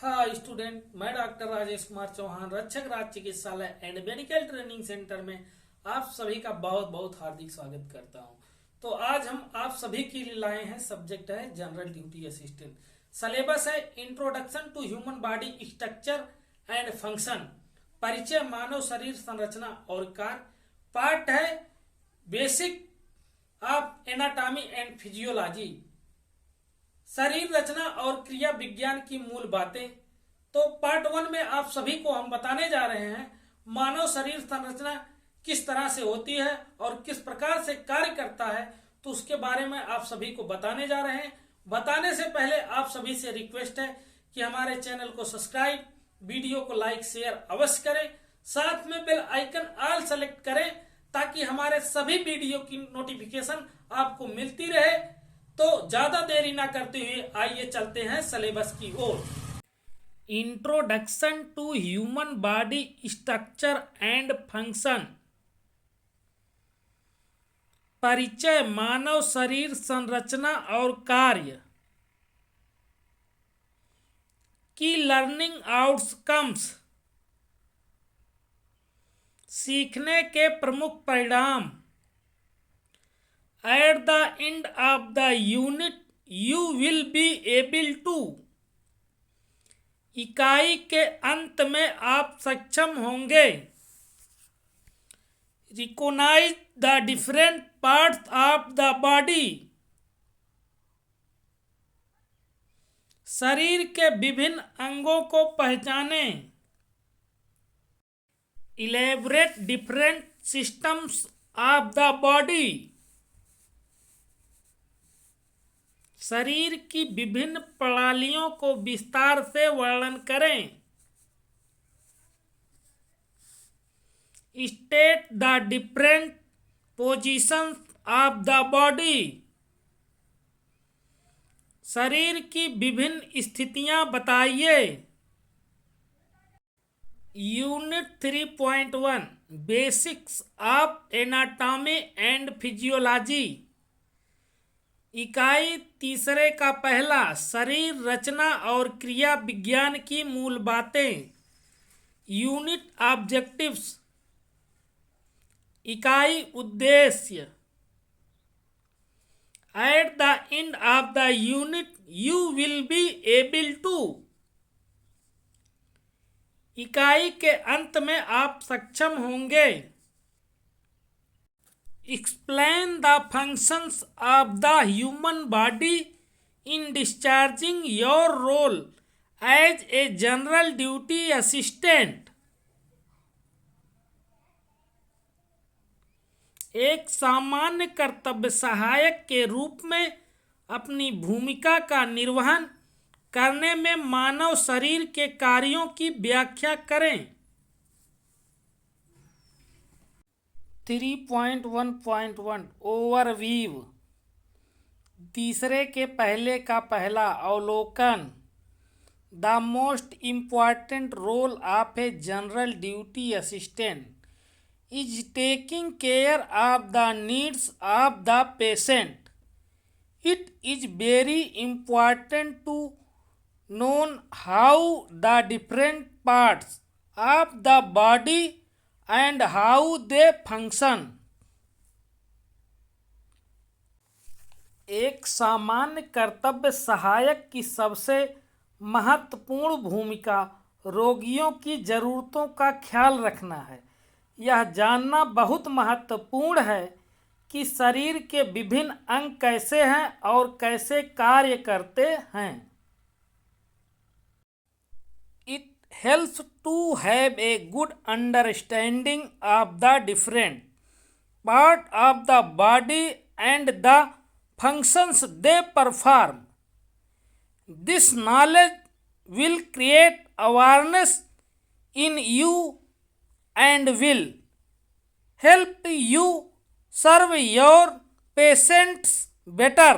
हाँ स्टूडेंट, मैं डॉक्टर राजेश कुमार चौहान, रक्षक राज चिकित्सालय एंड मेडिकल ट्रेनिंग सेंटर में आप सभी का बहुत बहुत हार्दिक स्वागत करता हूं। तो आज हम आप सभी के लिए लाए हैं, सब्जेक्ट है जनरल ड्यूटी असिस्टेंट। सिलेबस है introduction to human body structure and function, परिचय मानव शरीर संरचना और कार्य। पार्ट है basic of anatomy and physiology, शरीर रचना और क्रिया विज्ञान की मूल बातें। तो पार्ट 1 में आप सभी को हम बताने जा रहे हैं मानव शरीर संरचना किस तरह से होती है और किस प्रकार से कार्य करता है, तो उसके बारे में आप सभी को बताने जा रहे हैं। बताने से पहले आप सभी से रिक्वेस्ट है कि हमारे चैनल को सब्सक्राइब, वीडियो को लाइक शेयर अवश्य करें, साथ में बेल आइकन ऑल सेलेक्ट करें ताकि हमारे सभी वीडियो की नोटिफिकेशन आपको मिलती रहे। तो ज्यादा देरी ना करते हुए आइए चलते हैं सिलेबस की ओर। Introduction to human body structure and function, परिचय मानव शरीर संरचना और कार्य की लर्निंग आउटकम्स, सीखने के प्रमुख परिणाम। At the end of the unit, you will be able to, इकाई के अंत में आप सक्षम होंगे, recognize the different parts of the body, शरीर के विभिन्न अंगों को पहचाने, elaborate different systems of the body, शरीर की विभिन्न प्रणालियों को विस्तार से वर्णन करें, state the different positions of the body, शरीर की विभिन्न स्थितियां बताइए। Unit 3.1 basics of anatomy and physiology, इकाई तीसरे का पहला, शरीर रचना और क्रिया विज्ञान की मूल बातें। यूनिट ऑब्जेक्टिव्स, इकाई उद्देश्य। At the end of the unit you will be able to, इकाई के अंत में आप सक्षम होंगे। Explain the functions of the human body in discharging your role as a general duty assistant. एक सामान्य कर्तव्य सहायक के रूप में अपनी भूमिका का निर्वहन करने में मानव शरीर के कार्यों की व्याख्या करें। 3.1.1 ओवरव्यू, तीसरे के पहले का पहला अवलोकन। The most important role of a general duty assistant is taking care of the needs of the patient. It is very important to known how the different parts of the body and how they function. एक सामान्य कर्तव्य सहायक की सबसे महत्वपूर्ण भूमिका रोगियों की जरूरतों का ख्याल रखना है। यह जानना बहुत महत्वपूर्ण है कि शरीर के विभिन्न अंग कैसे हैं और कैसे कार्य करते हैं। Helps to have a good understanding of the different part of the body and the functions they perform. This knowledge will create awareness in you and will help you serve your patients better.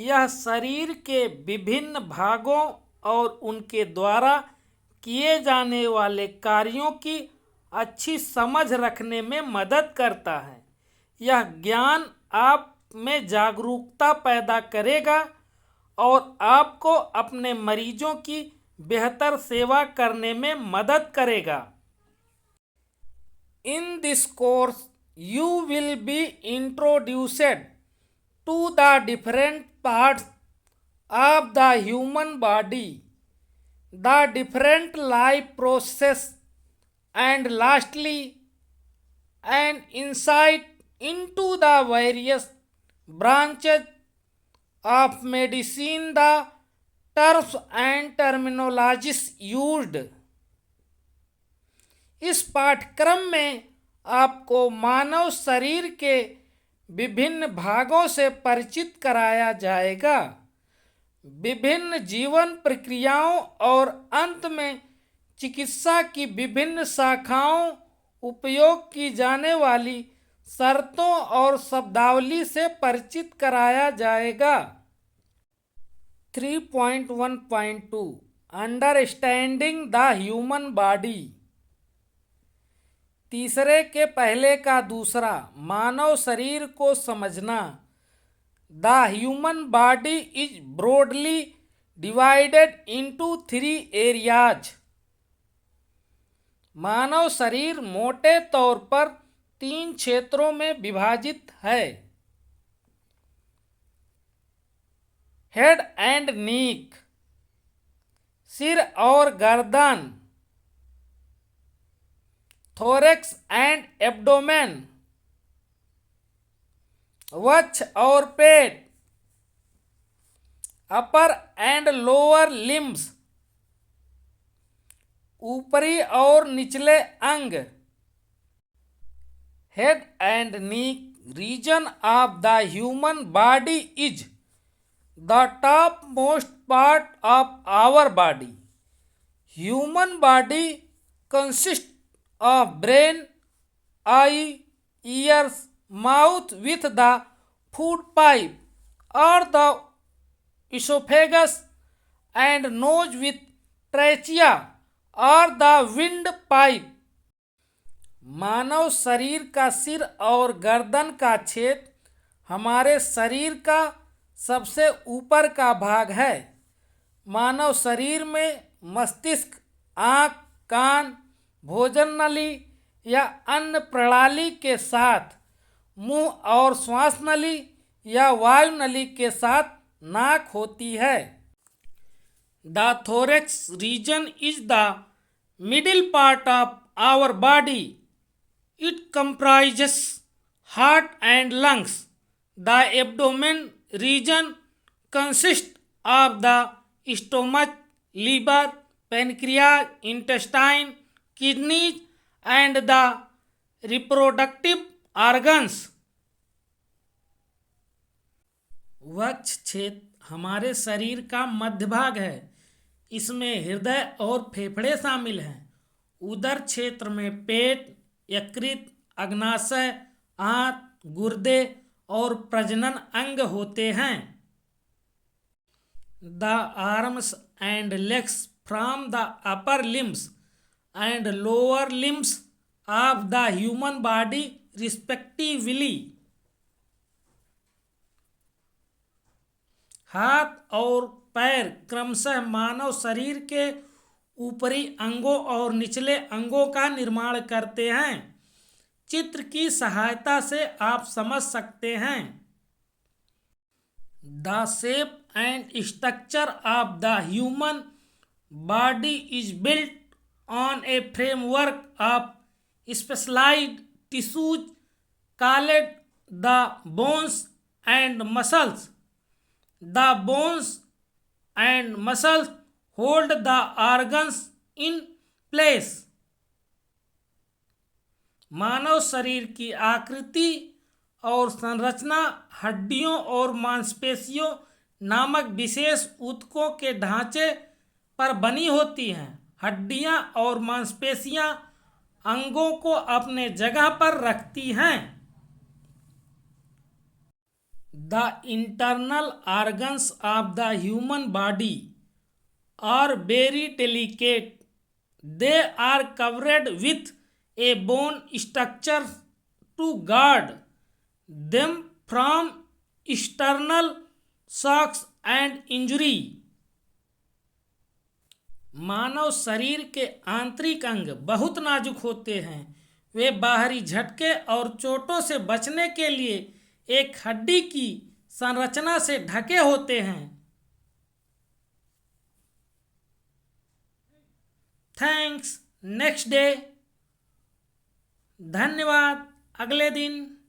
यह शरीर के विभिन्न भागों और उनके द्वारा किए जाने वाले कार्यों की अच्छी समझ रखने में मदद करता है। यह ज्ञान आप में जागरूकता पैदा करेगा और आपको अपने मरीजों की बेहतर सेवा करने में मदद करेगा। In this course, you will be introduced to the different parts of the human body, the different life process, and lastly, an insight into the various branches of medicine, the terms and terminologies used। इस पाठ्यक्रम में आपको मानव शरीर के विभिन्न भागों से परिचित कराया जाएगा, विभिन्न जीवन प्रक्रियाओं और अंत में चिकित्सा की विभिन्न शाखाओं, उपयोग की जाने वाली शर्तों और शब्दावली से परिचित कराया जाएगा। 3.1.2 अंडरस्टैंडिंग द ह्यूमन बॉडी। तीसरे के पहले का दूसरा, मानव शरीर को समझना। The human body is broadly divided into 3 areas. मानव शरीर मोटे तौर पर 3 क्षेत्रों में विभाजित है। हेड एंड नीक, सिर और गर्दन। थोरेक्स एंड एब्डोमेन, वक्ष और पेट। अपर एंड लोअर लिम्स, ऊपरी और निचले अंग। Head and neck region of the human body is the top most part of our body. Human body consist of brain, eye, ears, mouth with the food pipe or the esophagus, and nose with trachea or the windpipe। मानव शरीर का सिर और गर्दन का क्षेत्र हमारे शरीर का सबसे ऊपर का भाग है। मानव शरीर में मस्तिष्क, आँख, कान, भोजन नली या अन्न प्रणाली के साथ मुंह और श्वास नली या वायु नली के साथ नाक होती है। The thorax region is the middle part of our body. It comprises heart and lungs. The abdomen region consist of the stomach, liver, pancreas, intestine, kidneys and the reproductive organs। वक्ष क्षेत्र हमारे शरीर का मध्य भाग है। इसमें हृदय और फेफड़े शामिल हैं। उदर क्षेत्र में पेट, यकृत, अग्नाशय, आंत, गुर्दे और प्रजनन अंग होते हैं। The arms and legs from the upper limbs and lower limbs of the human body respectively। हाथ और पैर क्रमशः मानव शरीर के ऊपरी अंगों और निचले अंगों का निर्माण करते हैं। चित्र की सहायता से आप समझ सकते हैं। The shape and structure of the human body is built on a framework of specialized tissues called the bones and muscles। The bones and muscles hold the organs in place। मानव शरीर की आकृति और संरचना हड्डियों और मांसपेशियों नामक विशेष ऊतकों के ढांचे पर बनी होती हैं। हड्डियां और मांसपेशियां अंगों को अपने जगह पर रखती हैं। The internal organs of the human body are very delicate. They are covered with a bone structure to guard them from external shocks and injury. मानव शरीर के आंतरिक अंग बहुत नाजुक होते हैं। वे बाहरी झटके और चोटों से बचने के लिए एक हड्डी की संरचना से ढके होते हैं। थैंक्स। Next day. धन्यवाद। अगले दिन।